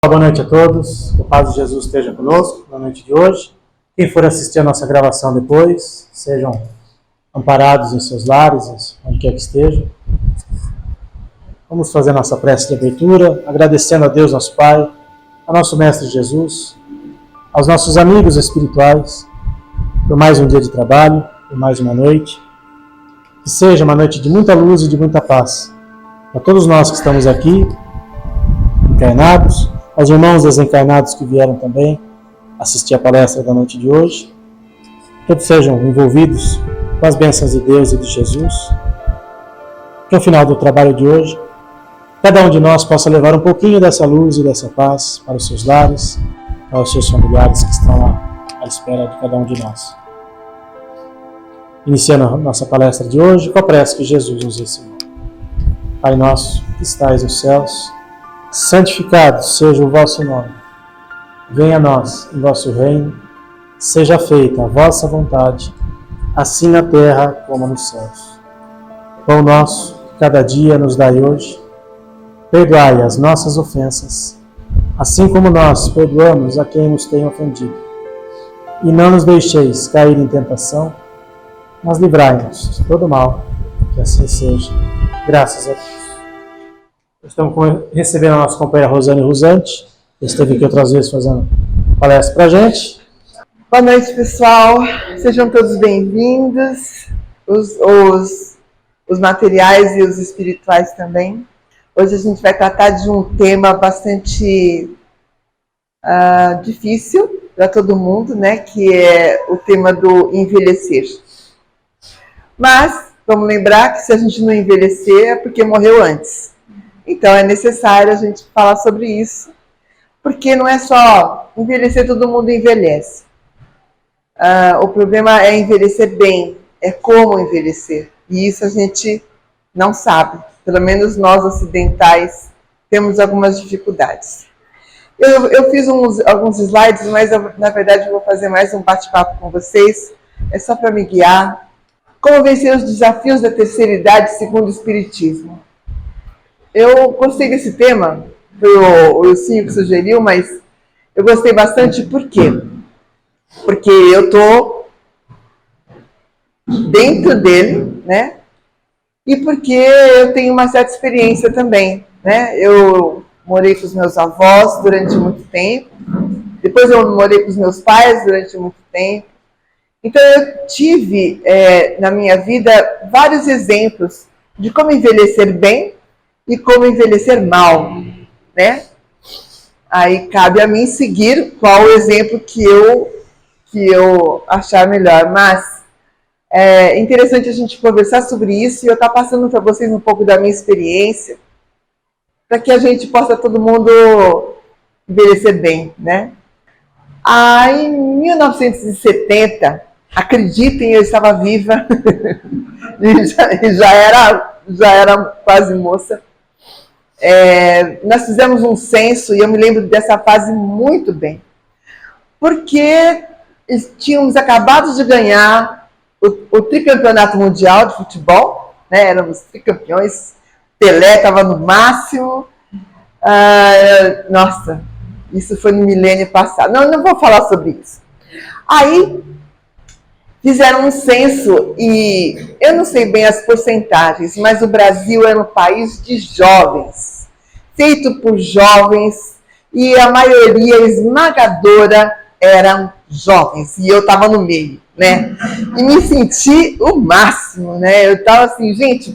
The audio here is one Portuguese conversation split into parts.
Boa noite a todos, que a paz de Jesus esteja conosco na noite de hoje. Quem for assistir a nossa gravação depois, sejam amparados em seus lares, onde quer que estejam. Vamos fazer a nossa prece de abertura, agradecendo a Deus, nosso Pai, a nosso Mestre Jesus, aos nossos amigos espirituais, por mais um dia de trabalho, por mais uma noite. Que seja uma noite de muita luz e de muita paz para todos nós que estamos aqui, encarnados, aos irmãos desencarnados que vieram também assistir a palestra da noite de hoje. Todos sejam envolvidos com as bênçãos de Deus e de Jesus. Que ao final do trabalho de hoje, cada um de nós possa levar um pouquinho dessa luz e dessa paz para os seus lares, para os seus familiares que estão lá à espera de cada um de nós. Iniciando a nossa palestra de hoje com a prece que Jesus nos ensinou. Pai nosso que estais nos céus, santificado seja o vosso nome. Venha a nós o vosso reino, seja feita a vossa vontade, assim na terra como nos céus. Pão nosso, que cada dia nos dai hoje, perdoai as nossas ofensas, assim como nós perdoamos a quem nos tem ofendido. E não nos deixeis cair em tentação, mas livrai-nos de todo mal, que assim seja. Graças a Deus. Estamos recebendo a nossa companheira Rosane Rusante, que esteve aqui outras vezes fazendo palestra para a gente. Boa noite, pessoal. Sejam todos bem-vindos, os materiais e os espirituais também. Hoje a gente vai tratar de um tema bastante difícil para todo mundo, né? Que é o tema do envelhecer. Mas vamos lembrar que se a gente não envelhecer é porque morreu antes. Então é necessário a gente falar sobre isso, porque não é só envelhecer, todo mundo envelhece. O problema é envelhecer bem, é como envelhecer. E isso a gente não sabe, pelo menos nós ocidentais temos algumas dificuldades. Eu fiz alguns slides, mas na verdade eu vou fazer mais um bate-papo com vocês, é só para me guiar. Como vencer os desafios da terceira idade segundo o Espiritismo? Eu gostei desse tema, foi o Ilcinho que sugeriu, mas eu gostei bastante, por quê? Porque eu estou dentro dele, né? E porque eu tenho uma certa experiência também, né? Eu morei com os meus avós durante muito tempo, depois eu morei com os meus pais durante muito tempo. Então eu tive na minha vida vários exemplos de como envelhecer bem e como envelhecer mal, né? Aí cabe a mim seguir qual o exemplo que eu achar melhor. Mas é interessante a gente conversar sobre isso e eu estar passando para vocês um pouco da minha experiência, para que a gente possa todo mundo envelhecer bem, né? Em 1970, acreditem, eu estava viva e já era quase moça. Nós fizemos um censo e eu me lembro dessa fase muito bem, porque tínhamos acabado de ganhar o tricampeonato mundial de futebol, né? Éramos tricampeões, Pelé estava no máximo. Nossa, isso foi no milênio passado, não vou falar sobre isso. Aí fizeram um censo e eu não sei bem as porcentagens, mas o Brasil era um país de jovens, feito por jovens, e a maioria esmagadora eram jovens, e eu estava no meio, né? E me senti o máximo, né? Eu estava assim, gente,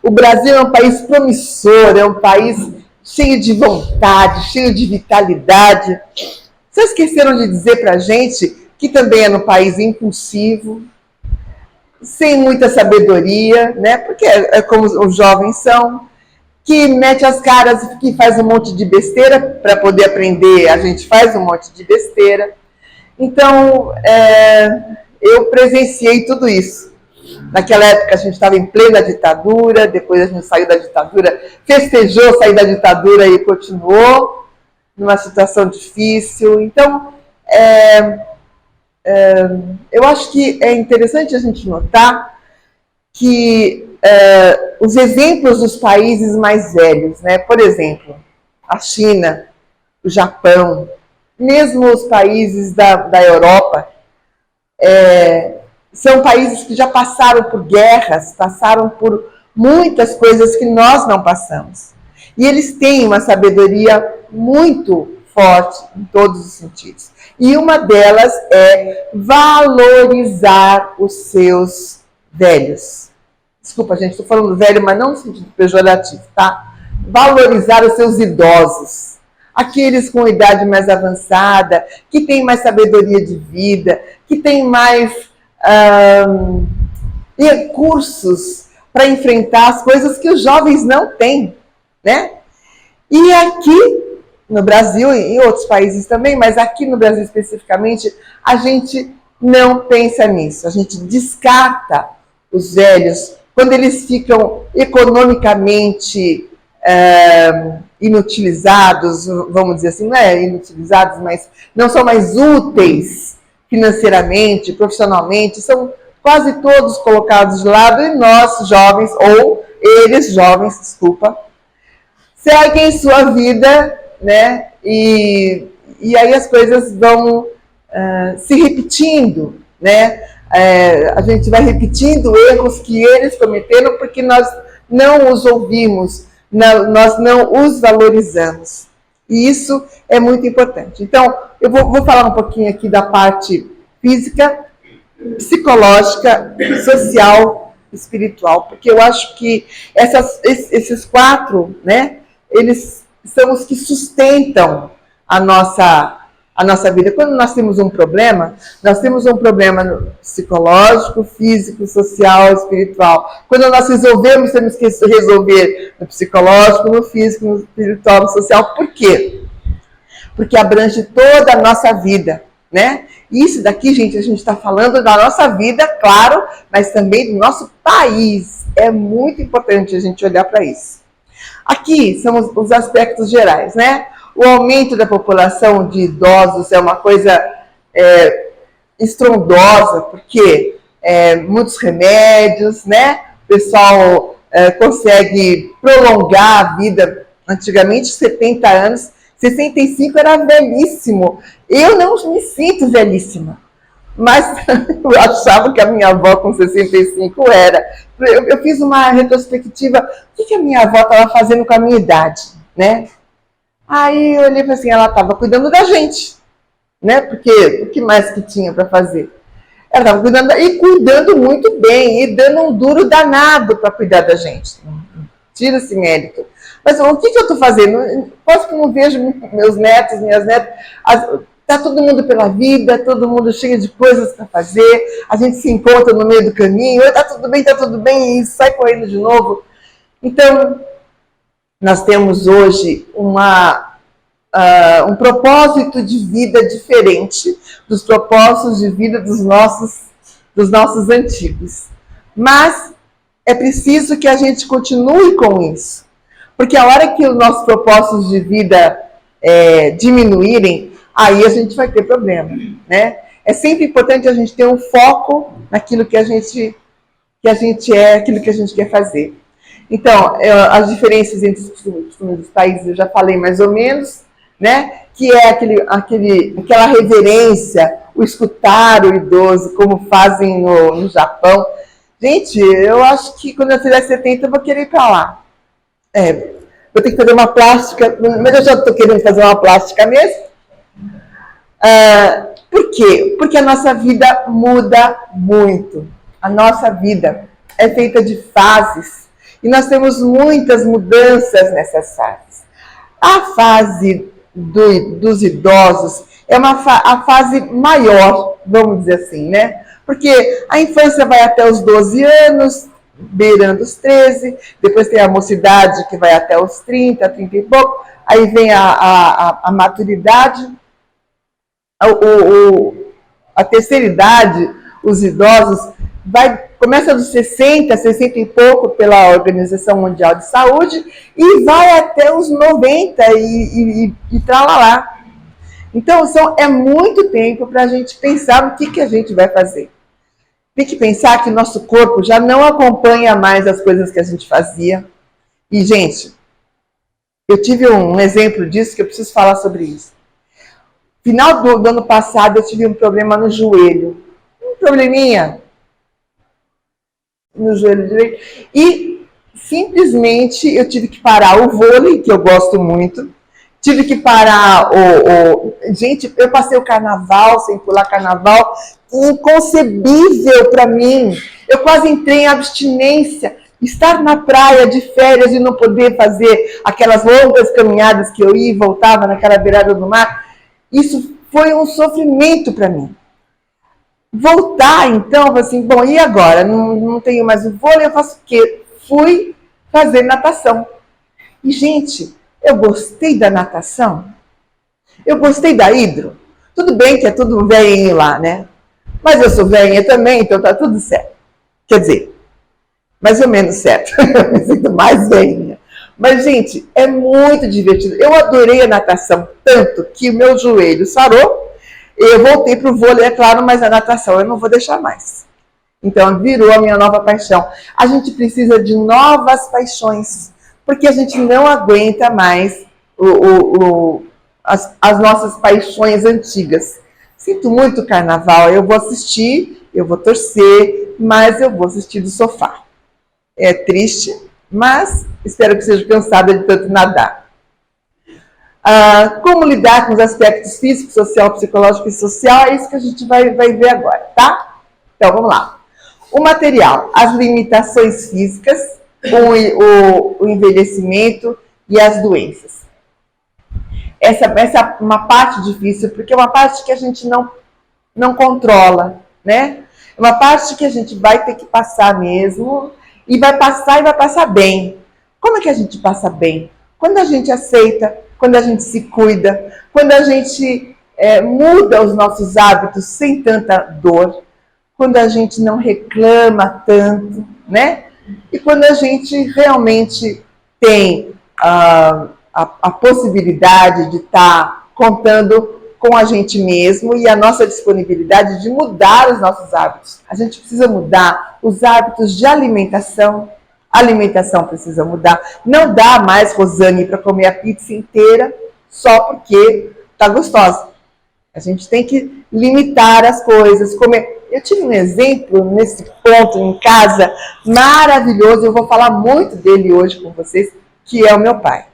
o Brasil é um país promissor, é um país cheio de vontade, cheio de vitalidade. Vocês esqueceram de dizer pra gente que também é um país impulsivo, sem muita sabedoria, né? Porque é como os jovens são, que mete as caras, que faz um monte de besteira para poder aprender, a gente faz um monte de besteira. Então, eu presenciei tudo isso. Naquela época a gente estava em plena ditadura, depois a gente saiu da ditadura, festejou sair da ditadura e continuou numa situação difícil. Então, eu acho que é interessante a gente notar que os exemplos dos países mais velhos, né? Por exemplo, a China, o Japão, mesmo os países da Europa, são países que já passaram por guerras, passaram por muitas coisas que nós não passamos. E eles têm uma sabedoria muito forte em todos os sentidos. E uma delas é valorizar os seus velhos. Desculpa, gente, estou falando velho, mas não no sentido pejorativo, tá? Valorizar os seus idosos. Aqueles com idade mais avançada, que têm mais sabedoria de vida, que têm mais recursos para enfrentar as coisas que os jovens não têm, né? E aqui no Brasil e em outros países também, mas aqui no Brasil especificamente, a gente não pensa nisso. A gente descarta os velhos quando eles ficam economicamente inutilizados, vamos dizer assim, não é inutilizados, mas não são mais úteis financeiramente, profissionalmente, são quase todos colocados de lado e nós jovens, ou eles jovens, desculpa, seguem sua vida, né? E aí as coisas vão se repetindo, né? A gente vai repetindo erros que eles cometeram porque nós não os ouvimos, nós não os valorizamos. E isso é muito importante. Então, eu vou falar um pouquinho aqui da parte física, psicológica, social, espiritual, porque eu acho que esses quatro, né, eles são os que sustentam a nossa vida. Quando nós temos um problema psicológico, físico, social, espiritual. Quando nós resolvemos, temos que resolver no psicológico, no físico, no espiritual, no social. Por quê? Porque abrange toda a nossa vida, né? Isso daqui, gente, a gente está falando da nossa vida, claro, mas também do nosso país. É muito importante a gente olhar para isso. Aqui são os aspectos gerais, né? O aumento da população de idosos é uma coisa estrondosa, porque muitos remédios, né? O pessoal consegue prolongar a vida. Antigamente, 70 anos, 65 era velhíssimo. Eu não me sinto velhíssima, mas eu achava que a minha avó com 65 era. Eu fiz uma retrospectiva, o que a minha avó estava fazendo com a minha idade, né? Aí eu olhei e falei assim, ela estava cuidando da gente, né? Porque o que mais que tinha para fazer? Ela estava cuidando, e cuidando muito bem, e dando um duro danado para cuidar da gente. Tira esse mérito. Mas o que eu estou fazendo? Posso que eu não vejo meus netos, minhas netas. Está todo mundo pela vida, todo mundo cheio de coisas para fazer, a gente se encontra no meio do caminho, está tudo bem, e sai correndo de novo. Então, nós temos hoje um propósito de vida diferente dos propósitos de vida dos nossos antigos. Mas é preciso que a gente continue com isso, porque a hora que os nossos propósitos de vida diminuírem, aí a gente vai ter problema, né? É sempre importante a gente ter um foco naquilo que a gente é, aquilo que a gente quer fazer. Então, as diferenças entre os costumes dos países eu já falei mais ou menos, né? Que é aquela reverência, o escutar o idoso, como fazem no Japão. Gente, eu acho que quando eu fizer 70 eu vou querer ir para lá. Vou ter que fazer uma plástica, mas eu já estou querendo fazer uma plástica mesmo. Por quê? Porque a nossa vida muda muito. A nossa vida é feita de fases. E nós temos muitas mudanças nessas fases. A fase dos idosos é a fase maior, vamos dizer assim, né? Porque a infância vai até os 12 anos, beirando os 13, depois tem a mocidade que vai até os 30, 30 e pouco, aí vem a maturidade, a terceira idade, os idosos, começa dos 60, 60 e pouco pela Organização Mundial de Saúde e vai até os 90 e tralalá. Então, é muito tempo para a gente pensar no que a gente vai fazer. Tem que pensar que nosso corpo já não acompanha mais as coisas que a gente fazia. E, gente, Eu tive um exemplo disso que eu preciso falar sobre isso. Final do ano passado eu tive um problema no joelho. Um probleminha no joelho direito. E simplesmente eu tive que parar o vôlei, que eu gosto muito. Tive que parar Gente, eu passei o carnaval sem pular carnaval. Inconcebível para mim. Eu quase entrei em abstinência. Estar na praia de férias e não poder fazer aquelas longas caminhadas que eu ia e voltava naquela beirada do mar, isso foi um sofrimento para mim. Voltar, então, assim, bom, e agora? Não tenho mais o vôlei, eu faço o quê? Fui fazer natação. E, gente, eu gostei da natação. Eu gostei da hidro. Tudo bem que é tudo velhinho lá, né? Mas eu sou velhinha também, então tá tudo certo. Quer dizer, mais ou menos certo. Eu me sinto mais velhinha. Mas, gente, é muito divertido. Eu adorei a natação, tanto que o meu joelho sarou. Eu voltei para o vôlei, é claro, mas a natação eu não vou deixar mais. Então, virou a minha nova paixão. A gente precisa de novas paixões, porque a gente não aguenta mais as nossas paixões antigas. Sinto muito carnaval, eu vou assistir, eu vou torcer, mas eu vou assistir do sofá. É triste, mas espero que seja cansada de tanto nadar. Como lidar com os aspectos físico, social, psicológico e social, é isso que a gente vai ver agora, tá? Então, vamos lá. O material, as limitações físicas, o envelhecimento e as doenças. Essa é uma parte difícil, porque é uma parte que a gente não controla, né? É uma parte que a gente vai ter que passar mesmo, e vai passar bem. Como é que a gente passa bem? Quando a gente aceita, quando a gente se cuida, quando a gente muda os nossos hábitos sem tanta dor, quando a gente não reclama tanto, né? E quando a gente realmente tem a possibilidade de estar contando com a gente mesmo e a nossa disponibilidade de mudar os nossos hábitos. A gente precisa mudar os hábitos de alimentação. A alimentação precisa mudar. Não dá mais, Rosane, para comer a pizza inteira só porque está gostosa. A gente tem que limitar as coisas, comer. Eu tive um exemplo nesse ponto em casa maravilhoso, eu vou falar muito dele hoje com vocês, que é o meu pai.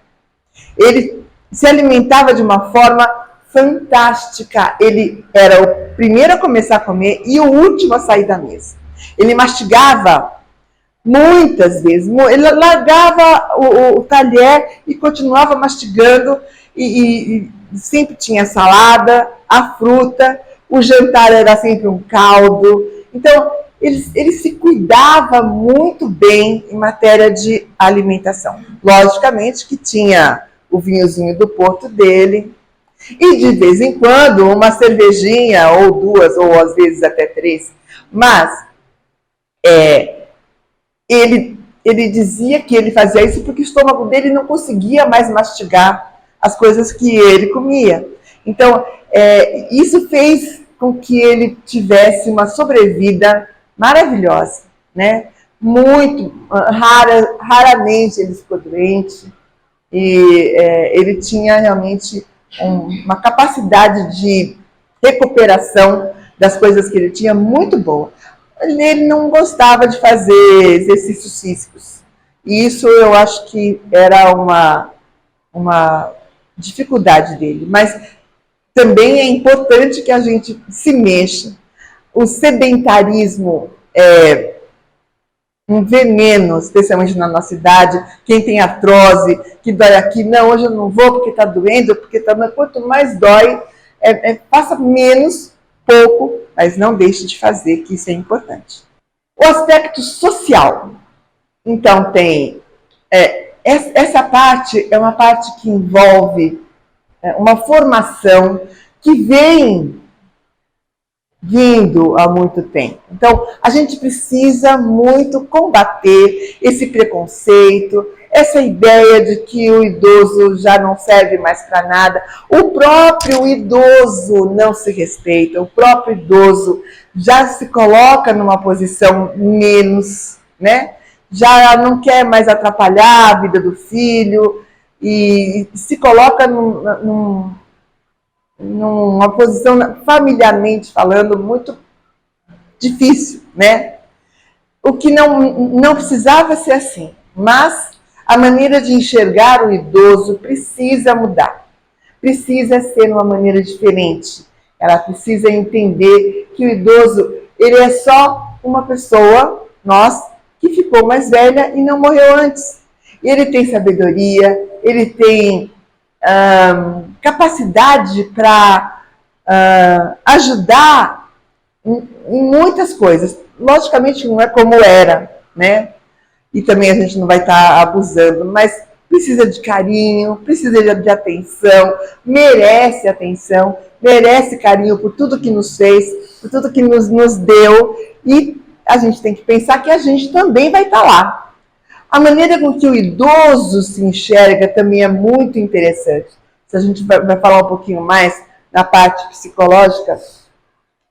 Ele se alimentava de uma forma fantástica. Ele era o primeiro a começar a comer e o último a sair da mesa. Ele mastigava muitas vezes, ele largava o talher e continuava mastigando e sempre tinha salada, a fruta, o jantar era sempre um caldo. Então, ele se cuidava muito bem em matéria de alimentação. Logicamente que tinha o vinhozinho do Porto dele, e de vez em quando uma cervejinha, ou duas, ou às vezes até três. Mas ele dizia que ele fazia isso porque o estômago dele não conseguia mais mastigar as coisas que ele comia. Então, isso fez com que ele tivesse uma sobrevida maravilhosa, né? Muito raramente ele ficou doente e ele tinha realmente uma capacidade de recuperação das coisas que ele tinha muito boa. Ele não gostava de fazer exercícios físicos. E isso eu acho que era uma dificuldade dele. Mas também é importante que a gente se mexa. O sedentarismo é um veneno, especialmente na nossa idade. Quem tem artrose, que dói aqui, não, hoje eu não vou porque está doendo, porque está doendo. Quanto mais dói, faça menos, pouco, mas não deixe de fazer, que isso é importante. O aspecto social. Então, tem... essa parte é uma parte que envolve uma formação que vem vindo há muito tempo. Então, a gente precisa muito combater esse preconceito, essa ideia de que o idoso já não serve mais para nada. O próprio idoso não se respeita, o próprio idoso já se coloca numa posição menos, né? Já não quer mais atrapalhar a vida do filho. e se coloca numa posição, familiarmente falando, muito difícil, né? O que não precisava ser assim, mas a maneira de enxergar o idoso precisa mudar, precisa ser uma maneira diferente. Ela precisa entender que o idoso, ele é só uma pessoa, nós, que ficou mais velha e não morreu antes. Ele tem sabedoria, ele tem capacidade para ajudar em muitas coisas. Logicamente não é como era, né? E também a gente não vai estar abusando, mas precisa de carinho, precisa de atenção, merece carinho por tudo que nos fez, por tudo que nos deu, e a gente tem que pensar que a gente também vai estar lá. A maneira com que o idoso se enxerga também é muito interessante. Se a gente vai falar um pouquinho mais na parte psicológica,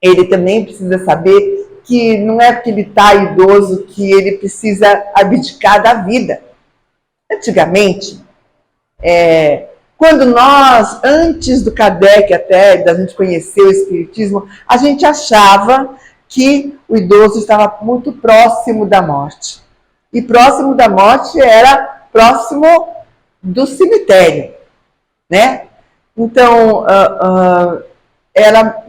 ele também precisa saber que não é porque ele está idoso que ele precisa abdicar da vida. Antigamente, quando nós, antes do Kardec até, da gente conhecer o Espiritismo, a gente achava que o idoso estava muito próximo da morte. E próximo da morte era próximo do cemitério, né? Então, era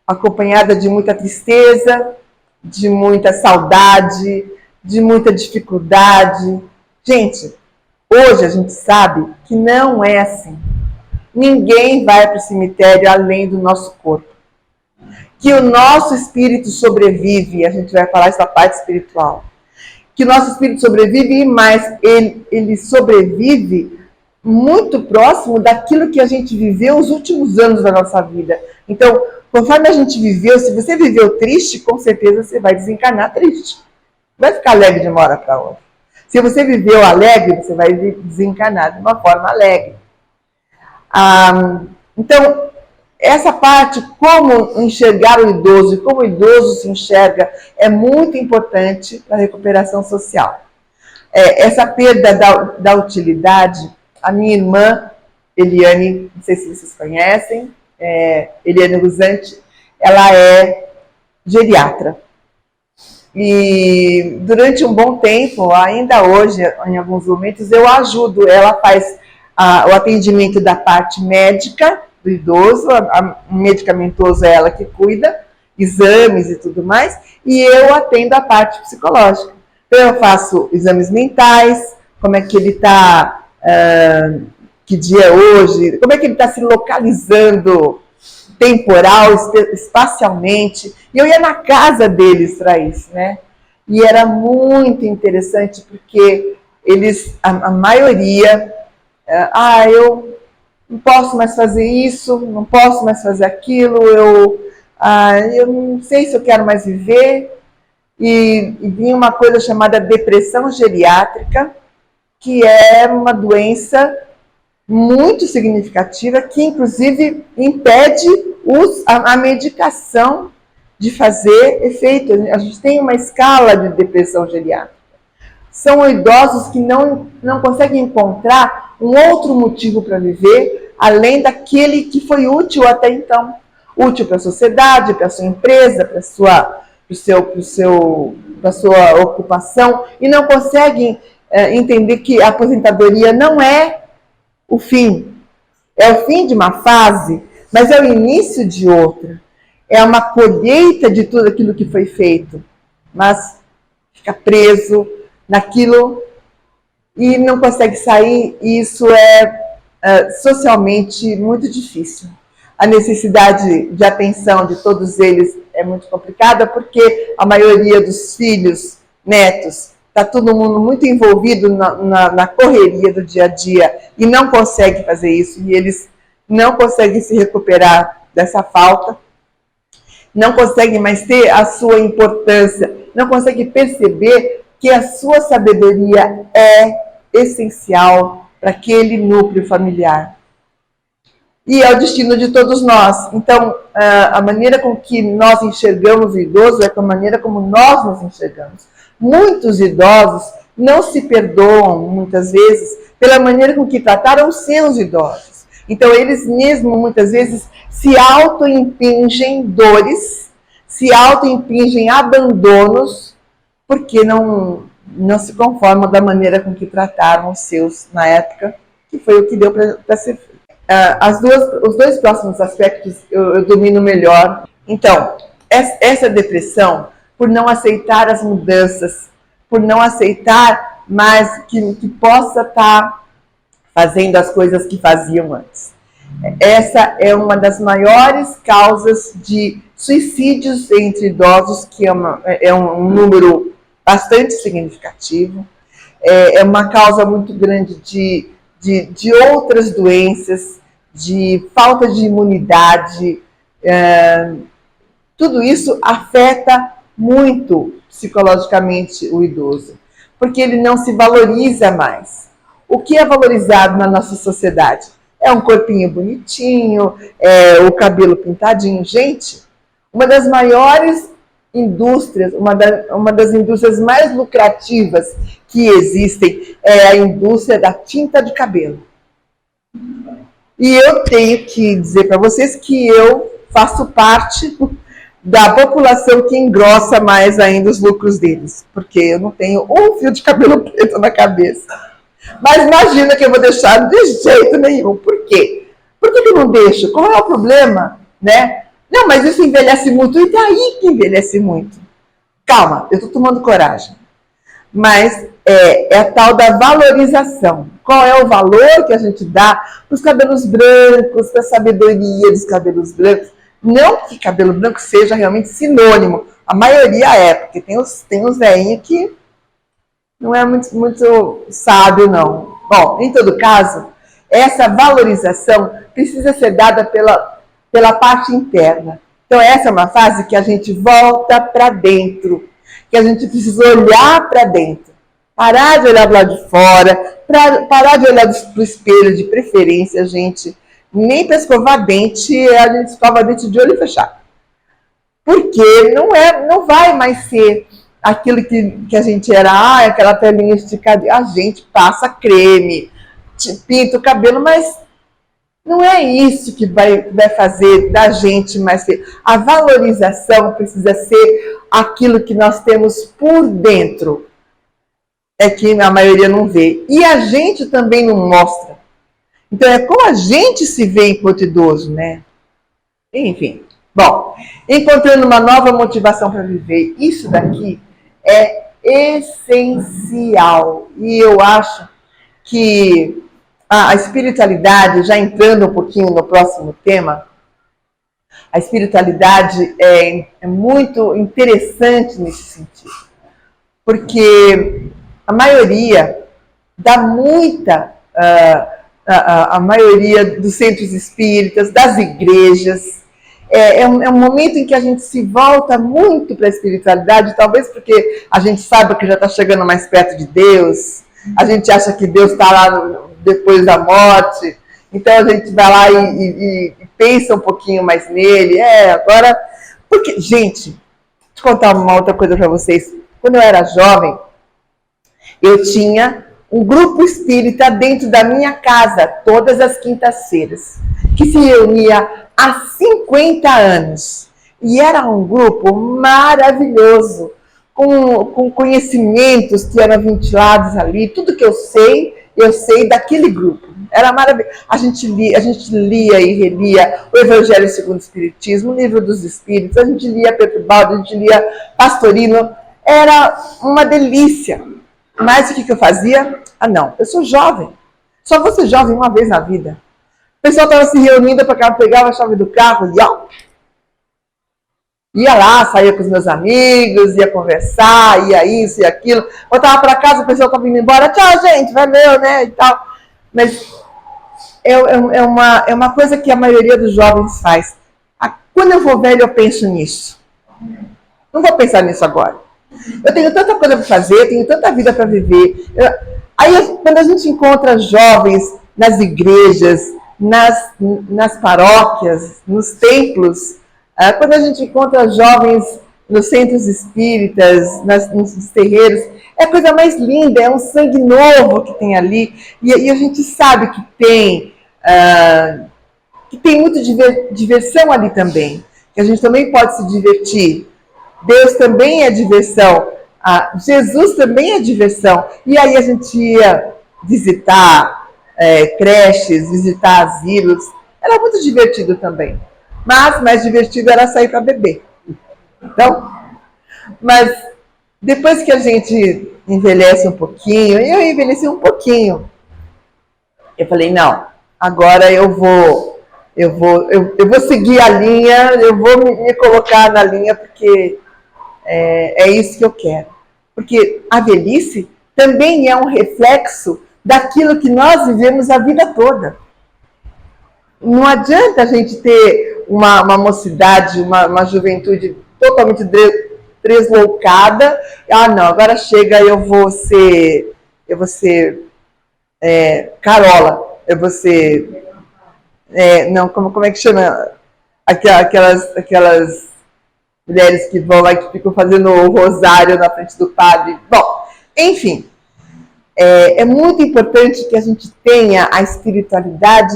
acompanhada de muita tristeza, de muita saudade, de muita dificuldade. Gente, hoje a gente sabe que não é assim. Ninguém vai para o cemitério além do nosso corpo. Que o nosso espírito sobrevive, a gente vai falar essa parte espiritual. Que o nosso espírito sobrevive, mas ele sobrevive muito próximo daquilo que a gente viveu os últimos anos da nossa vida. Então, conforme a gente viveu, se você viveu triste, com certeza você vai desencarnar triste. Vai ficar alegre de uma hora para outra. Se você viveu alegre, você vai desencarnar de uma forma alegre. Então, essa parte, como enxergar o idoso e como o idoso se enxerga, é muito importante para a recuperação social. Essa perda da utilidade, a minha irmã, Eliane, não sei se vocês conhecem, Eliane Ruzante, ela é geriatra. E durante um bom tempo, ainda hoje, em alguns momentos, eu ajudo. Ela faz o atendimento da parte médica do idoso, o medicamentoso é ela que cuida, exames e tudo mais, e eu atendo a parte psicológica. Então eu faço exames mentais, como é que ele está, que dia é hoje, como é que ele está se localizando temporal, espacialmente. E eu ia na casa deles para isso, né? E era muito interessante porque eles, a maioria, eu não posso mais fazer isso, não posso mais fazer aquilo, eu não sei se eu quero mais viver. E vinha uma coisa chamada depressão geriátrica, que é uma doença muito significativa, que inclusive impede a medicação de fazer efeito. A gente tem uma escala de depressão geriátrica. São idosos que não conseguem encontrar um outro motivo para viver, além daquele que foi útil até então. Útil para a sociedade, para a sua empresa, para a sua ocupação, e não conseguem entender que a aposentadoria não é o fim. É o fim de uma fase, mas é o início de outra. É uma colheita de tudo aquilo que foi feito, mas fica preso naquilo e não consegue sair, e isso é socialmente muito difícil. A necessidade de atenção de todos eles é muito complicada, porque a maioria dos filhos, netos, está todo mundo muito envolvido na correria do dia a dia e não consegue fazer isso, e eles não conseguem se recuperar dessa falta, não conseguem mais ter a sua importância, não conseguem perceber que a sua sabedoria é essencial para aquele núcleo familiar. E é o destino de todos nós. Então, a maneira com que nós enxergamos o idoso é a maneira como nós nos enxergamos. Muitos idosos não se perdoam, muitas vezes, pela maneira com que trataram os seus idosos. Então, eles mesmos, muitas vezes, se auto-impingem dores, se auto-impingem abandonos, porque não se conformam da maneira com que trataram os seus na época, que foi o que deu para ser feito. Os dois próximos aspectos eu domino melhor. Então, essa depressão, por não aceitar as mudanças, por não aceitar mais que possa estar fazendo as coisas que faziam antes. Essa é uma das maiores causas de suicídios entre idosos, que é um número bastante significativo. É uma causa muito grande de outras doenças, de falta de imunidade. Tudo isso afeta muito psicologicamente o idoso, porque ele não se valoriza mais. O que é valorizado na nossa sociedade? É um corpinho bonitinho, é o cabelo pintadinho. Gente, uma das maiores indústrias, uma das indústrias mais lucrativas que existem é a indústria da tinta de cabelo. E eu tenho que dizer para vocês que eu faço parte da população que engrossa mais ainda os lucros deles, porque eu não tenho um fio de cabelo preto na cabeça. Mas imagina que eu vou deixar de jeito nenhum. Por quê? Por que eu não deixo? Qual é o problema? Né? Não, mas isso envelhece muito. E daí que envelhece muito? Calma, eu estou tomando coragem. Mas é a tal da valorização. Qual é o valor que a gente dá para os cabelos brancos, para a sabedoria dos cabelos brancos? Não que cabelo branco seja realmente sinônimo. A maioria é, porque tem uns velhinhos que não é muito sábio, não. Bom, em todo caso, essa valorização precisa ser dada pela parte interna. Então, essa é uma fase que a gente volta para dentro, que a gente precisa olhar para dentro. Parar de olhar do lado de fora, parar de olhar para o espelho, de preferência, gente. Nem para escovar dente, a gente escova dente de olho fechado. Porque não vai mais ser aquilo que a gente era, aquela pelinha esticada. A gente passa creme, pinta o cabelo, mas não é isso que vai fazer da gente mais feliz. A valorização precisa ser aquilo que nós temos por dentro. É que a maioria não vê. E a gente também não mostra. Então é como a gente se vê enquanto idoso, né? Enfim. Bom, encontrando uma nova motivação para viver. Isso daqui é essencial. E eu acho que a espiritualidade, já entrando um pouquinho no próximo tema, a espiritualidade é muito interessante nesse sentido. Porque a maioria dá muita... a maioria dos centros espíritas, das igrejas, é um momento em que a gente se volta muito para a espiritualidade, talvez porque a gente saiba que já está chegando mais perto de Deus, a gente acha que Deus está lá depois da morte, então a gente vai lá e pensa um pouquinho mais nele. Agora, porque, gente, deixa eu contar uma outra coisa para vocês. Quando eu era jovem, eu tinha um grupo espírita dentro da minha casa, todas as quintas-feiras, que se reunia há 50 anos. E era um grupo maravilhoso, com conhecimentos que eram ventilados ali, tudo que eu sei daquele grupo. Era maravilhoso. A gente lia e relia o Evangelho segundo o Espiritismo, o Livro dos Espíritos, a gente lia Petrobal, a gente lia Pastorino. Era uma delícia. Mas o que eu fazia? Não, eu sou jovem. Só vou ser jovem uma vez na vida. O pessoal estava se reunindo para cá, pegava a chave do carro e ia lá, saía com os meus amigos, ia conversar, ia isso e aquilo. Voltava para casa, o pessoal estava indo embora. Tchau, gente, valeu, né, e tal. Mas é uma coisa que a maioria dos jovens faz. Quando eu for velho, eu penso nisso. Não vou pensar nisso agora. Eu tenho tanta coisa para fazer, tenho tanta vida para viver. Aí, quando a gente encontra jovens nas igrejas, nas paróquias, nos templos, quando a gente encontra jovens nos centros espíritas, nos terreiros, é a coisa mais linda, é um sangue novo que tem ali, e a gente sabe que tem muita diversão ali também, que a gente também pode se divertir. Deus também é diversão, Jesus também é diversão. E aí a gente ia visitar creches, visitar asilos, era muito divertido também. Mas mais divertido era sair para beber. Então, mas depois que a gente envelhece um pouquinho, eu envelheci um pouquinho, eu falei, não, agora eu vou seguir a linha, eu vou me colocar na linha, porque é isso que eu quero. Porque a velhice também é um reflexo daquilo que nós vivemos a vida toda. Não adianta a gente ter uma mocidade, uma juventude totalmente deslocada. Não, agora chega, eu vou ser Carola, eu vou ser... não, como é que chama? Aquelas mulheres que vão lá, que ficam fazendo o rosário na frente do padre. Bom, enfim, é muito importante que a gente tenha a espiritualidade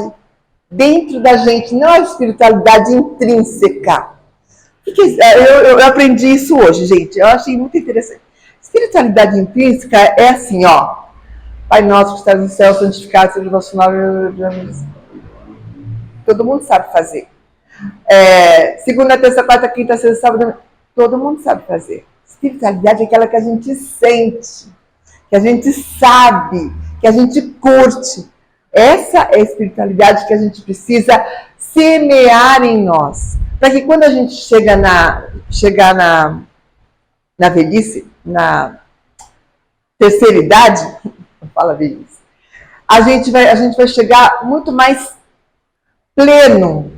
dentro da gente, não a espiritualidade intrínseca. Eu aprendi isso hoje, gente, eu achei muito interessante. Espiritualidade intrínseca é assim, ó, Pai nosso que estás no céu, santificado seja o vosso nome. Todo mundo sabe fazer. Segunda, terça, quarta, quinta, sexta, sábado, todo mundo sabe fazer. Espiritualidade é aquela que a gente sente, que a gente sabe, que a gente curte. Essa é a espiritualidade que a gente precisa semear em nós. Para que quando a gente chegar na velhice, na terceira idade, não fala velhice, a gente vai chegar muito mais pleno.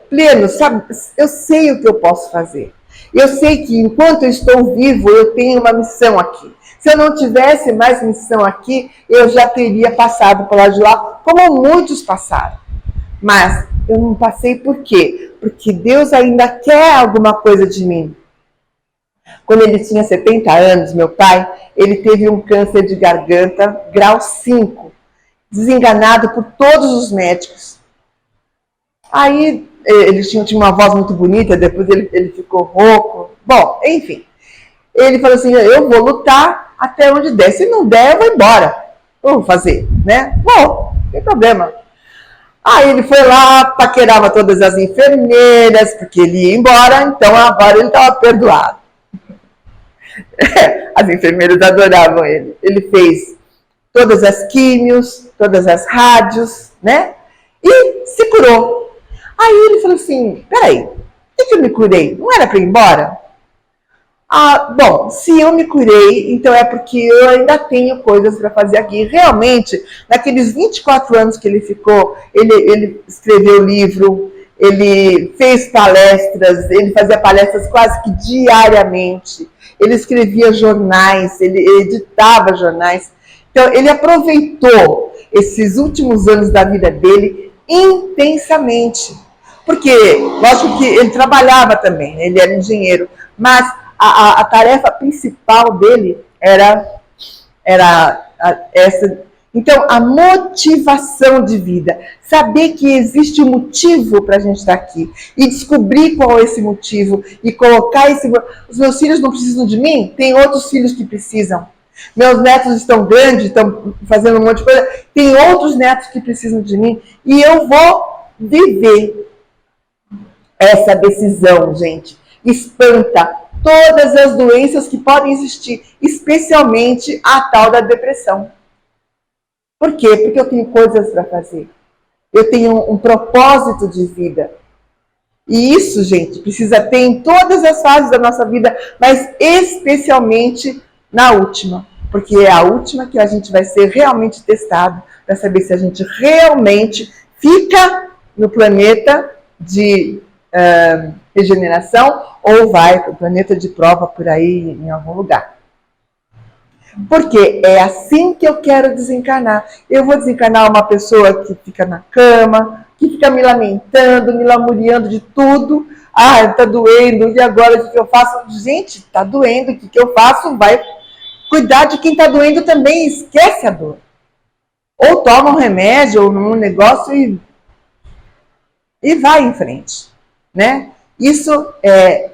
Pleno, sabe? Eu sei o que eu posso fazer. Eu sei que enquanto eu estou vivo, eu tenho uma missão aqui. Se eu não tivesse mais missão aqui, eu já teria passado por lá de lá, como muitos passaram. Mas eu não passei por quê? Porque Deus ainda quer alguma coisa de mim. Quando ele tinha 70 anos, meu pai, ele teve um câncer de garganta, grau 5, desenganado por todos os médicos. Aí ele tinha uma voz muito bonita, depois ele ficou rouco. Bom, enfim, ele falou assim, eu vou lutar até onde der. Se não der, eu vou embora. Eu vou fazer, né? Bom, não tem problema. Aí ele foi lá, paquerava todas as enfermeiras, porque ele ia embora, então agora ele estava perdoado. As enfermeiras adoravam ele. Ele fez todas as químios, todas as rádios, né? E se curou. Aí ele falou assim, peraí, por que eu me curei? Não era para ir embora? Bom, se eu me curei, então é porque eu ainda tenho coisas para fazer aqui. Realmente, naqueles 24 anos que ele ficou, ele escreveu livro, ele fez palestras, ele fazia palestras quase que diariamente, ele escrevia jornais, ele editava jornais. Então, ele aproveitou esses últimos anos da vida dele intensamente. Porque, lógico que ele trabalhava também, ele era engenheiro, mas a tarefa principal dele era essa. Então, a motivação de vida, saber que existe um motivo para a gente estar aqui e descobrir qual é esse motivo e colocar esse... Os meus filhos não precisam de mim? Tem outros filhos que precisam. Meus netos estão grandes, estão fazendo um monte de coisa, tem outros netos que precisam de mim e eu vou viver essa decisão, gente. Espanta todas as doenças que podem existir, especialmente a tal da depressão. Por quê? Porque eu tenho coisas para fazer. Eu tenho um propósito de vida. E isso, gente, precisa ter em todas as fases da nossa vida, mas especialmente na última. Porque é a última que a gente vai ser realmente testado para saber se a gente realmente fica no planeta de regeneração ou vai para o planeta de prova por aí em algum lugar. Porque é assim que eu quero desencarnar. Eu vou desencarnar uma pessoa que fica na cama, que fica me lamentando, me lamuriando de tudo. Ah, tá doendo, e agora o que eu faço? Gente, tá doendo, o que eu faço? Vai cuidar de quem tá doendo também, esquece a dor. Ou toma um remédio, ou um negócio e vai em frente, né? Isso é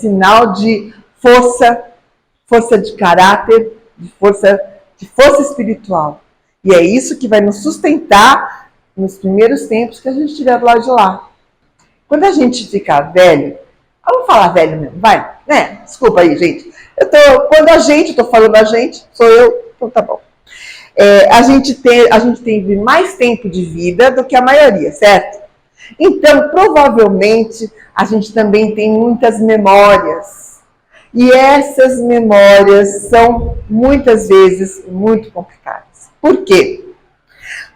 sinal de força de caráter, de força espiritual. E é isso que vai nos sustentar nos primeiros tempos que a gente estiver do lado de lá. Quando a gente ficar velho, vamos falar velho mesmo, vai, né? Desculpa aí, gente. Eu tô falando a gente, sou eu, então tá bom. A gente tem mais tempo de vida do que a maioria, certo? Então, provavelmente, a gente também tem muitas memórias. E essas memórias são, muitas vezes, muito complicadas. Por quê?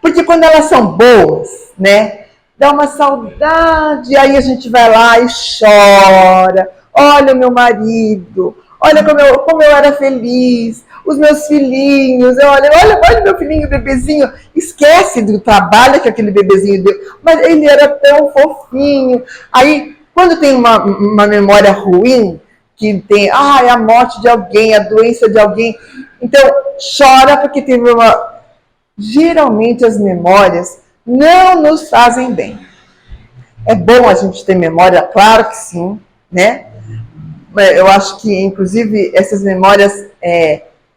Porque quando elas são boas, né? Dá uma saudade, aí a gente vai lá e chora. Olha o meu marido, olha como eu era feliz, os meus filhinhos, olha meu filhinho, bebezinho. Esquece do trabalho que aquele bebezinho deu, mas ele era tão fofinho. Aí, quando tem uma memória ruim, que tem a morte de alguém, a doença de alguém, então chora porque teve uma... Geralmente as memórias não nos fazem bem. É bom a gente ter memória, claro que sim, né? Eu acho que, inclusive, essas memórias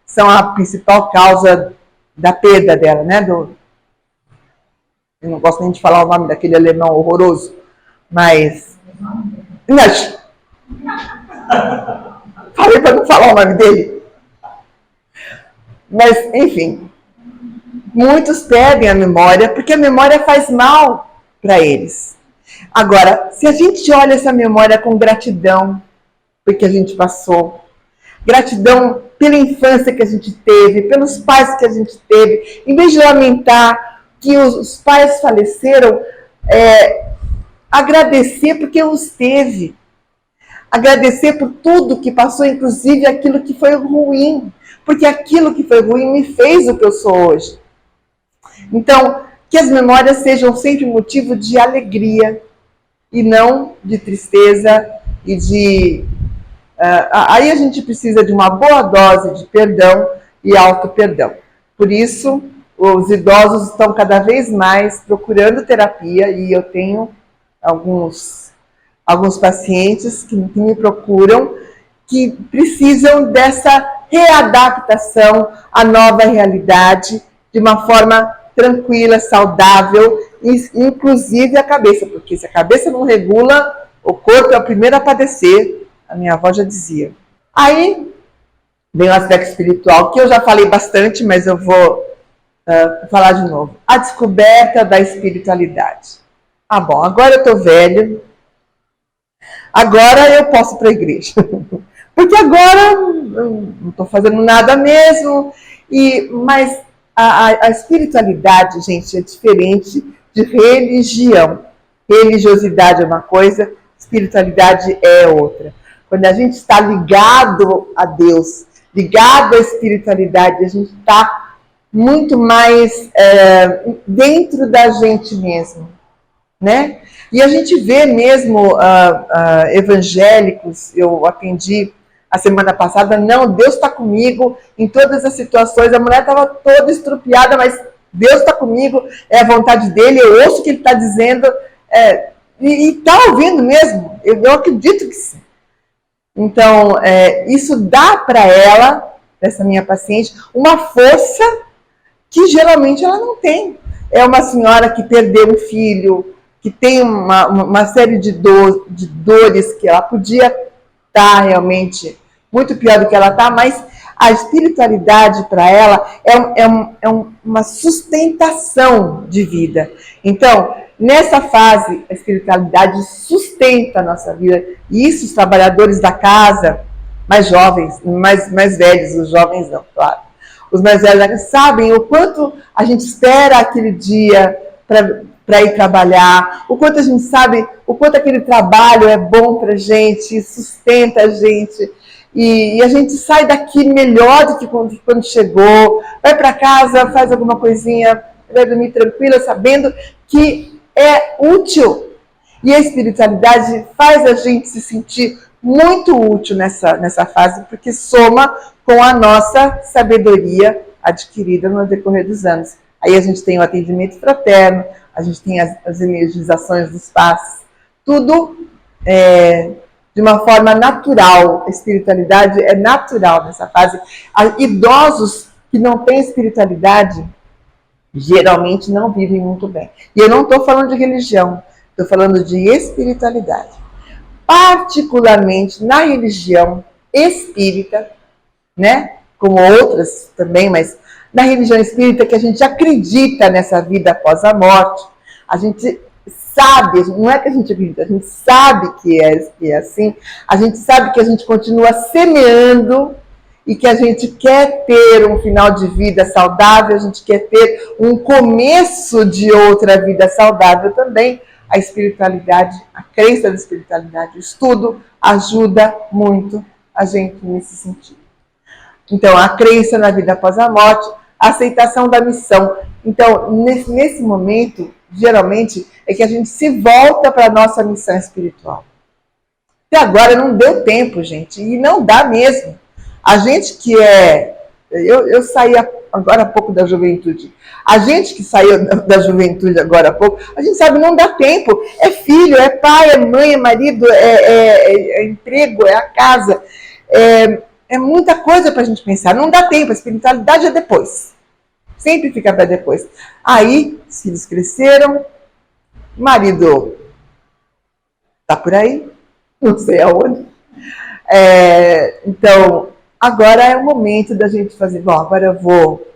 são a principal causa da perda dela, né? Eu não gosto nem de falar o nome daquele alemão horroroso, mas... Falei para não falar o nome dele. Mas, enfim, muitos perdem a memória porque a memória faz mal para eles. Agora, se a gente olha essa memória com gratidão, porque a gente passou, gratidão pela infância que a gente teve, pelos pais que a gente teve, em vez de lamentar que os pais faleceram, agradecer porque os teve, agradecer por tudo que passou, inclusive aquilo que foi ruim, porque aquilo que foi ruim me fez o que eu sou hoje. Então, que as memórias sejam sempre motivo de alegria e não de tristeza e de... aí a gente precisa de uma boa dose de perdão e auto-perdão. Por isso, os idosos estão cada vez mais procurando terapia e eu tenho alguns pacientes que me procuram que precisam dessa readaptação à nova realidade de uma forma tranquila, saudável, inclusive a cabeça, porque se a cabeça não regula, o corpo é o primeiro a padecer, a minha avó já dizia. Aí vem o aspecto espiritual, que eu já falei bastante, mas eu vou falar de novo. A descoberta da espiritualidade. Ah, bom, agora eu tô velho, agora eu posso ir para a igreja, porque agora eu não estou fazendo nada mesmo, mas a espiritualidade, gente, é diferente de religião. Religiosidade é uma coisa, espiritualidade é outra. Quando a gente está ligado a Deus, ligado à espiritualidade, a gente está muito mais dentro da gente mesmo, né? E a gente vê mesmo evangélicos, eu atendi a semana passada, não, Deus está comigo em todas as situações, a mulher estava toda estrupiada, mas Deus está comigo, é a vontade dele, eu ouço o que ele está dizendo, e está ouvindo mesmo, eu acredito que sim. Então, isso dá para ela, essa minha paciente, uma força que geralmente ela não tem. É uma senhora que perdeu um filho, que tem uma série de dores que ela podia estar realmente muito pior do que ela está, mas a espiritualidade para ela é uma sustentação de vida. Então, nessa fase, a espiritualidade sustenta a nossa vida. E isso os trabalhadores da casa, mais jovens, mais velhos, os jovens não, claro. Os mais velhos sabem o quanto a gente espera aquele dia para ir trabalhar, o quanto a gente sabe, o quanto aquele trabalho é bom para a gente, sustenta a gente, e a gente sai daqui melhor do que quando chegou, vai para casa, faz alguma coisinha você vai dormir tranquila, sabendo que é útil. E a espiritualidade faz a gente se sentir muito útil nessa fase, porque soma com a nossa sabedoria adquirida no decorrer dos anos. Aí a gente tem o atendimento fraterno, a gente tem as energizações dos passos, tudo de uma forma natural. A espiritualidade é natural nessa fase. Idosos que não têm espiritualidade geralmente não vivem muito bem. E eu não estou falando de religião, estou falando de espiritualidade. Particularmente na religião espírita, né? Como outras também, mas na religião espírita, que a gente acredita nessa vida após a morte, a gente sabe, não é que a gente acredita, a gente sabe que é assim, a gente sabe que a gente continua semeando e que a gente quer ter um final de vida saudável, a gente quer ter um começo de outra vida saudável também. A espiritualidade, a crença da espiritualidade, o estudo ajuda muito a gente nesse sentido. Então, a crença na vida após a morte, a aceitação da missão. Então, nesse momento, geralmente, é que a gente se volta para a nossa missão espiritual. Até agora não deu tempo, gente, e não dá mesmo. A gente que eu saí agora há pouco da juventude. A gente que saiu da juventude agora há pouco, a gente sabe, não dá tempo. É filho, é pai, é mãe, é marido, é emprego, é a casa. É muita coisa para a gente pensar. Não dá tempo, a espiritualidade é depois. Sempre fica para depois. Aí, os filhos cresceram, o marido está por aí, não sei aonde. Então, agora é o momento da gente fazer, bom, agora eu vou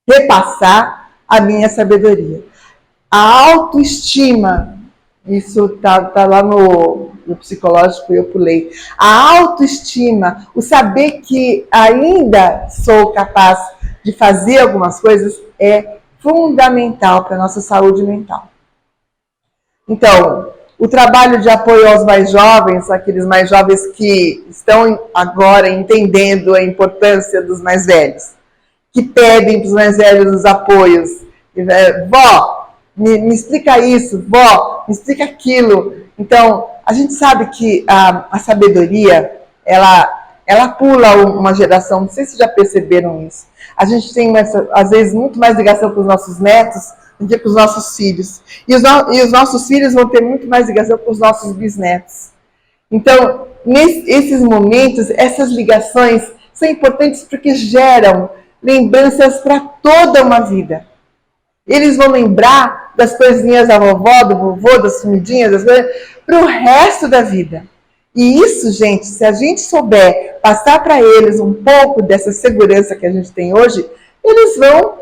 repassar a minha sabedoria. A autoestima, isso tá lá no psicológico, eu pulei. A autoestima, o saber que ainda sou capaz de fazer algumas coisas é fundamental para a nossa saúde mental. Então, o trabalho de apoio aos mais jovens, aqueles mais jovens que estão agora entendendo a importância dos mais velhos, que pedem para os mais velhos os apoios. Vó, me explica isso, vó, me explica aquilo. Então, a gente sabe que a sabedoria, ela pula uma geração, não sei se já perceberam isso. A gente tem, às vezes, muito mais ligação com os nossos netos do que com os nossos filhos. E os nossos filhos vão ter muito mais ligação com os nossos bisnetos. Então, nesses momentos, essas ligações são importantes porque geram lembranças para toda uma vida. Eles vão lembrar das coisinhas da vovó, do vovô, das comidinhas, das coisas, para o resto da vida. E isso, gente, se a gente souber passar para eles um pouco dessa segurança que a gente tem hoje, eles vão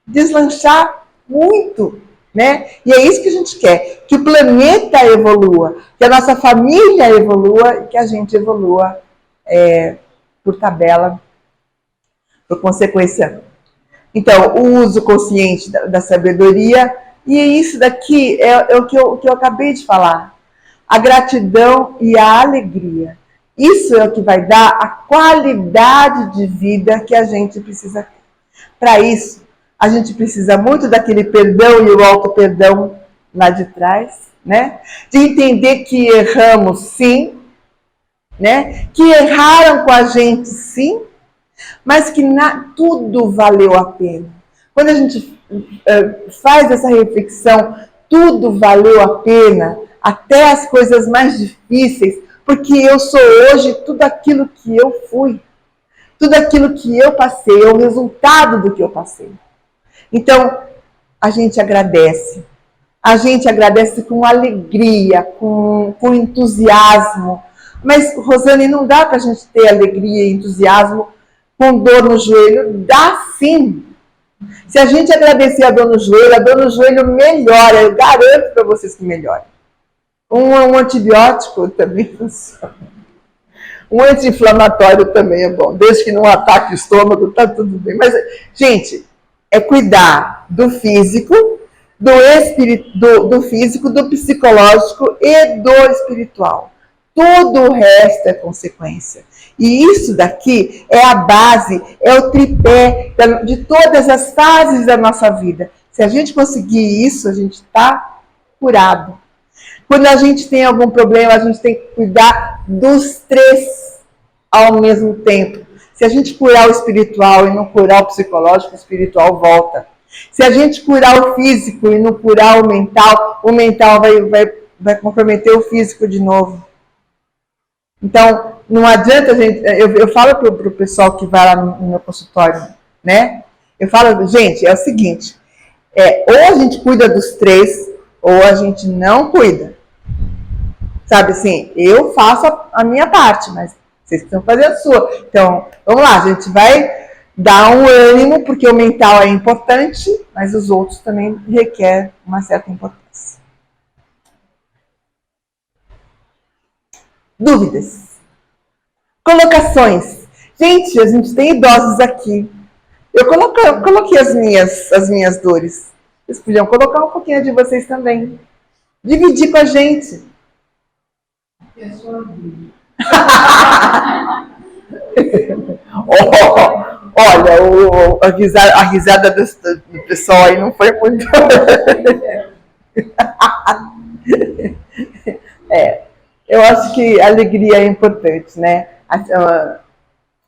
deslanchar muito, né? E é isso que a gente quer, que o planeta evolua, que a nossa família evolua e que a gente evolua por tabela, por consequência. Então, o uso consciente da sabedoria, e isso daqui é o que eu acabei de falar. A gratidão e a alegria. Isso é o que vai dar a qualidade de vida que a gente precisa ter. Para isso, a gente precisa muito daquele perdão e o auto-perdão lá de trás, né? De entender que erramos sim, né? Que erraram com a gente sim, mas que tudo valeu a pena. Quando a gente faz essa reflexão, tudo valeu a pena, até as coisas mais difíceis, porque eu sou hoje tudo aquilo que eu fui, tudo aquilo que eu passei, é o resultado do que eu passei. Então, a gente agradece com alegria, com entusiasmo. Mas, Rosane, não dá para a gente ter alegria e entusiasmo com dor no joelho? Dá sim. Se a gente agradecer a dor no joelho melhora, eu garanto para vocês que melhora. Um antibiótico também funciona. Um anti-inflamatório também é bom, desde que não ataque o estômago, tá tudo bem. Mas, gente, é cuidar do físico, do físico, do psicológico e do espiritual. Todo o resto é consequência. E isso daqui é a base, é o tripé de todas as fases da nossa vida. Se a gente conseguir isso, a gente está curado. Quando a gente tem algum problema, a gente tem que cuidar dos três ao mesmo tempo. Se a gente curar o espiritual e não curar o psicológico, o espiritual volta. Se a gente curar o físico e não curar o mental vai comprometer o físico de novo. Então, não adianta a gente... Eu falo para o pessoal que vai lá no meu consultório, né? Eu falo, gente, é o seguinte, ou a gente cuida dos três, ou a gente não cuida. Sabe assim, eu faço a minha parte, mas vocês precisam fazer a sua. Então, vamos lá, a gente vai dar um ânimo, porque o mental é importante, mas os outros também requerem uma certa importância. Dúvidas? Colocações. Gente, a gente tem idosos aqui. Eu coloquei as minhas dores. Vocês podiam colocar um pouquinho de vocês também. Dividir com a gente. É sua vida. Olha, a risada do pessoal aí não foi muito. Eu acho que a alegria é importante, né?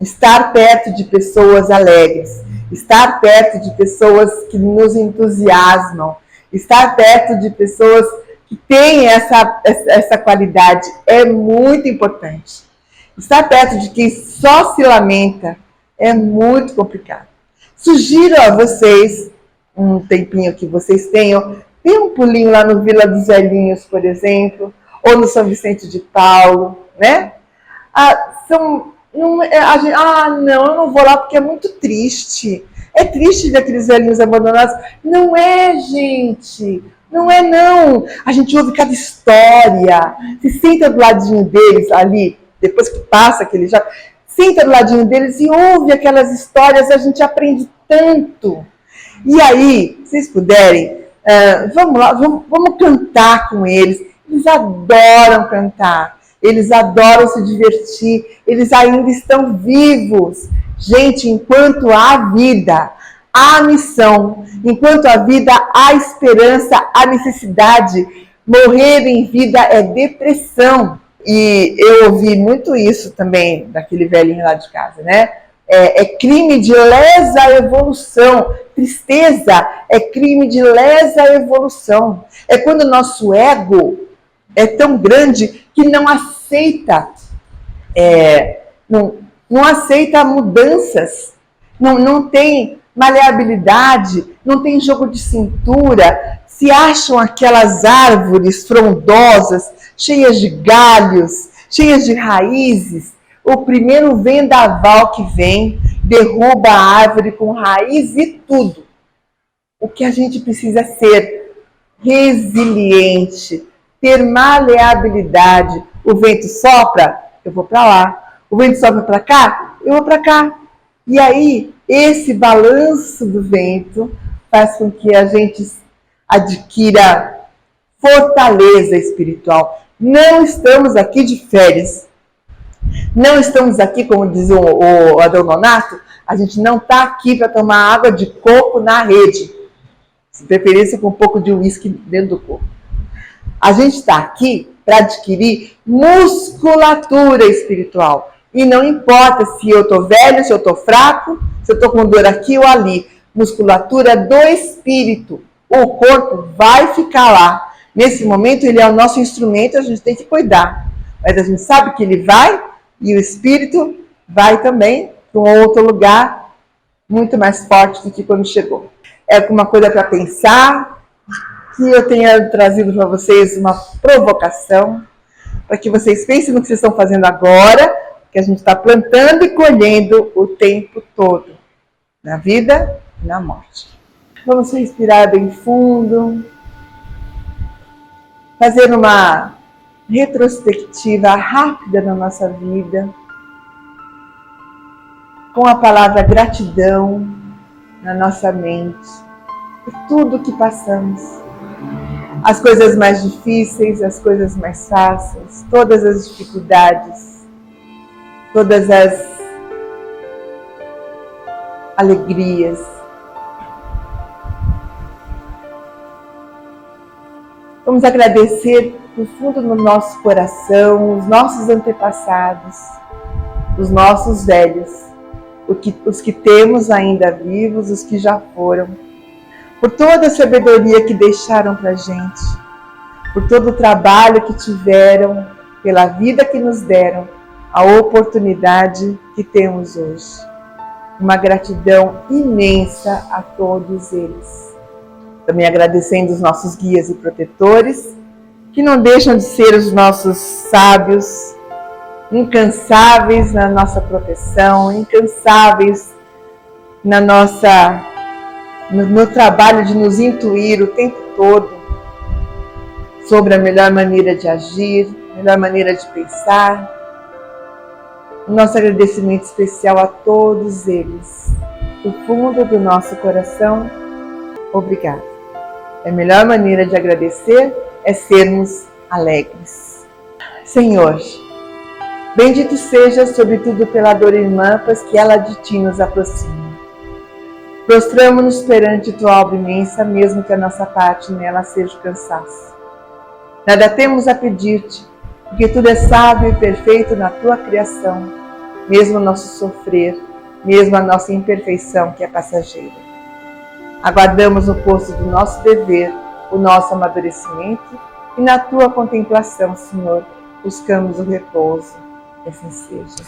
Estar perto de pessoas alegres, estar perto de pessoas que nos entusiasmam, estar perto de pessoas que têm essa qualidade é muito importante. Estar perto de quem só se lamenta é muito complicado. Sugiro a vocês, um tempinho que vocês tenham, dê um pulinho lá no Vila dos Velhinhos, por exemplo, ou no São Vicente de Paulo, né? Eu não vou lá porque é muito triste. É triste ver aqueles velhinhos abandonados. Não é, gente. Não é, não. A gente ouve cada história. Se senta do ladinho deles ali, depois que passa aquele já... Senta do ladinho deles e ouve aquelas histórias. A gente aprende tanto. E aí, se vocês puderem, vamos lá, vamos cantar com eles. Eles adoram cantar. Eles adoram se divertir, eles ainda estão vivos. Gente, enquanto há vida, há missão. Enquanto há vida, há esperança, há necessidade. Morrer em vida é depressão. E eu ouvi muito isso também daquele velhinho lá de casa, né? É crime de lesa evolução. Tristeza é crime de lesa evolução. É quando o nosso ego é tão grande que não aceita, não aceita mudanças, não tem maleabilidade, não tem jogo de cintura, se acham aquelas árvores frondosas, cheias de galhos, cheias de raízes. O primeiro vendaval que vem, derruba a árvore com raiz e tudo. O que a gente precisa ser resiliente, ter maleabilidade. O vento sopra, eu vou para lá. O vento sopra para cá, eu vou para cá. E aí, esse balanço do vento faz com que a gente adquira fortaleza espiritual. Não estamos aqui de férias. Não estamos aqui, como diz o Adão Nonato, a gente não está aqui para tomar água de coco na rede. Se preferisse com um pouco de uísque dentro do coco. A gente está aqui para adquirir musculatura espiritual. E não importa se eu estou velho, se eu estou fraco, se eu estou com dor aqui ou ali. Musculatura do espírito. O corpo vai ficar lá. Nesse momento ele é o nosso instrumento, a gente tem que cuidar. Mas a gente sabe que ele vai e o espírito vai também para um outro lugar muito mais forte do que quando chegou. É alguma coisa para pensar, que eu tenha trazido para vocês uma provocação, para que vocês pensem no que vocês estão fazendo agora, que a gente está plantando e colhendo o tempo todo, na vida e na morte. Vamos respirar bem fundo, fazer uma retrospectiva rápida na nossa vida, com a palavra gratidão na nossa mente, por tudo que passamos. As coisas mais difíceis, as coisas mais fáceis, todas as dificuldades. todas as alegrias. Vamos agradecer do fundo do nosso coração os nossos antepassados, os nossos velhos, os que temos ainda vivos, os que já foram, por toda a sabedoria que deixaram para a gente, por todo o trabalho que tiveram, pela vida que nos deram, a oportunidade que temos hoje. Uma gratidão imensa a todos eles. Também agradecendo os nossos guias e protetores, que não deixam de ser os nossos sábios, incansáveis na nossa proteção, incansáveis no trabalho de nos intuir o tempo todo sobre a melhor maneira de agir, a melhor maneira de pensar. O nosso agradecimento especial a todos eles, do fundo do nosso coração, obrigado. A melhor maneira de agradecer é sermos alegres. Senhor, bendito seja, sobretudo pela dor irmã, pois que ela de ti nos aproxima. Prostramo-nos perante tua obra imensa, mesmo que a nossa parte nela seja o cansaço. Nada temos a pedir-te, porque tudo é sábio e perfeito na tua criação, mesmo o nosso sofrer, mesmo a nossa imperfeição que é passageira. Aguardamos no posto do nosso dever o nosso amadurecimento e na tua contemplação, Senhor, buscamos o repouso. Que assim seja.